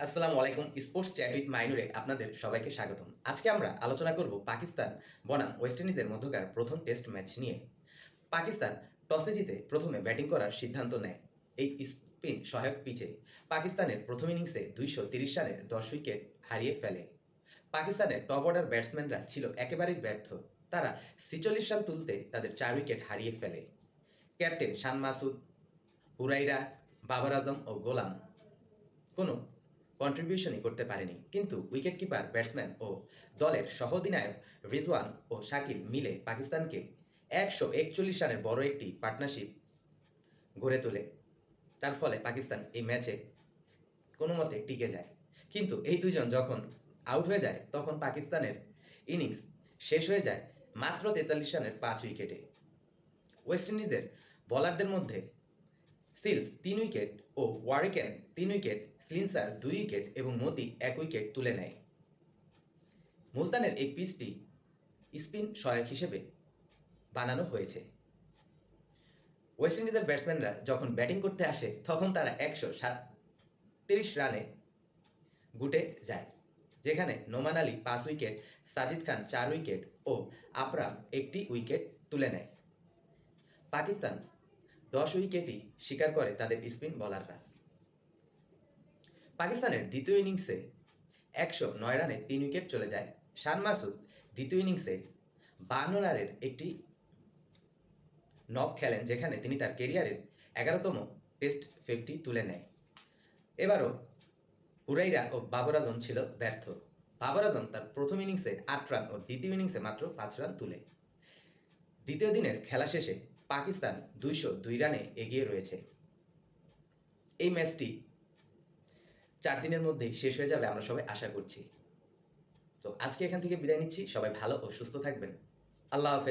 আসসালামু আলাইকুম। Sports chat with মাইনুরে আপনাদের সবাইকে স্বাগতম। আজকে আমরা আলোচনা করব পাকিস্তান বনাম ওয়েস্ট ইন্ডিজের মধ্যকার প্রথম টেস্ট ম্যাচ নিয়ে। পাকিস্তান টসে জিতে প্রথমে ব্যাটিং করার সিদ্ধান্ত নেয়। এই স্পিন সহায়ক পিচে পাকিস্তানের প্রথম ইনিংসে ২৩০ রানের ১০ উইকেট হারিয়ে ফেলে। পাকিস্তানের টপ অর্ডার ব্যাটসম্যানরা ছিল একেবারেই ব্যর্থ। তারা ৪৬ রান তুলতে তাদের ৪ উইকেট হারিয়ে ফেলে। ক্যাপ্টেন শান মাসুদ, হুরাইরা, বাবর আজম ও গোলাম কোনো কন্ট্রিবিউশনই করতে পারেনি। কিন্তু উইকেটকিপার, ব্যাটসম্যান ও দলের সহ-অধিনায়ক রিজওয়ান ও শাকিল মিলে পাকিস্তানকে ১৪১ রানের বড় একটি পার্টনারশিপ গড়ে তোলে। তার ফলে পাকিস্তান এই ম্যাচে কোনোমতে টিকে যায়। কিন্তু এই দুইজন যখন আউট হয়ে যায় তখন পাকিস্তানের ইনিংস শেষ হয়ে যায় মাত্র ৪৩ রানের ৫ উইকেটে। ওয়েস্ট ইন্ডিজের বোলারদের মধ্যে সিলস ৩ উইকেট ও ওয়ারিকেন ৩ উইকেট, স্লিনসার ২ উইকেট এবং মতি ১ উইকেট তুলে নেয়। মুলতানের এই পিচটি স্পিন সহায়ক হিসেবে বানানো হয়েছে। ওয়েস্ট ইন্ডিজের ব্যাটসম্যানরা যখন ব্যাটিং করতে আসে তখন তারা ১৩৭ রানে গুটে যায়, যেখানে নোমান আলী ৫ উইকেট, সাজিদ খান ৪ উইকেট ও আবরাম ১টি উইকেট তুলে নেয়। পাকিস্তান ১০ উইকেটই শিকার করে তাদের স্পিন বোলাররা। পাকিস্তানের দ্বিতীয় ইনিংসে ১০৯ রানে ৩ উইকেট চলে যায়। শান মাসুদ দ্বিতীয় ইনিংসে ৫২ রানের একটি নক খেলেন, যেখানে তিনি তার ক্যারিয়ারের ১১তম টেস্ট 50 তুলে নেয়। এবারও হুরাইরা ও বাবর আজম ছিল ব্যর্থ। বাবর আজম তার প্রথম ইনিংসে ৮ রান ও দ্বিতীয় ইনিংসে মাত্র ৫ রান তুলে। দ্বিতীয় দিনের খেলা শেষে পাকিস্তান ২০২ রানে এগিয়ে রয়েছে। এই ম্যাচটি ৪ দিনের মধ্যেই শেষ হয়ে যাবে আমরা সবাই আশা করছি। তো আজকে এখান থেকে বিদায় নিচ্ছি। সবাই ভালো ও সুস্থ থাকবেন। আল্লাহ হাফেজ।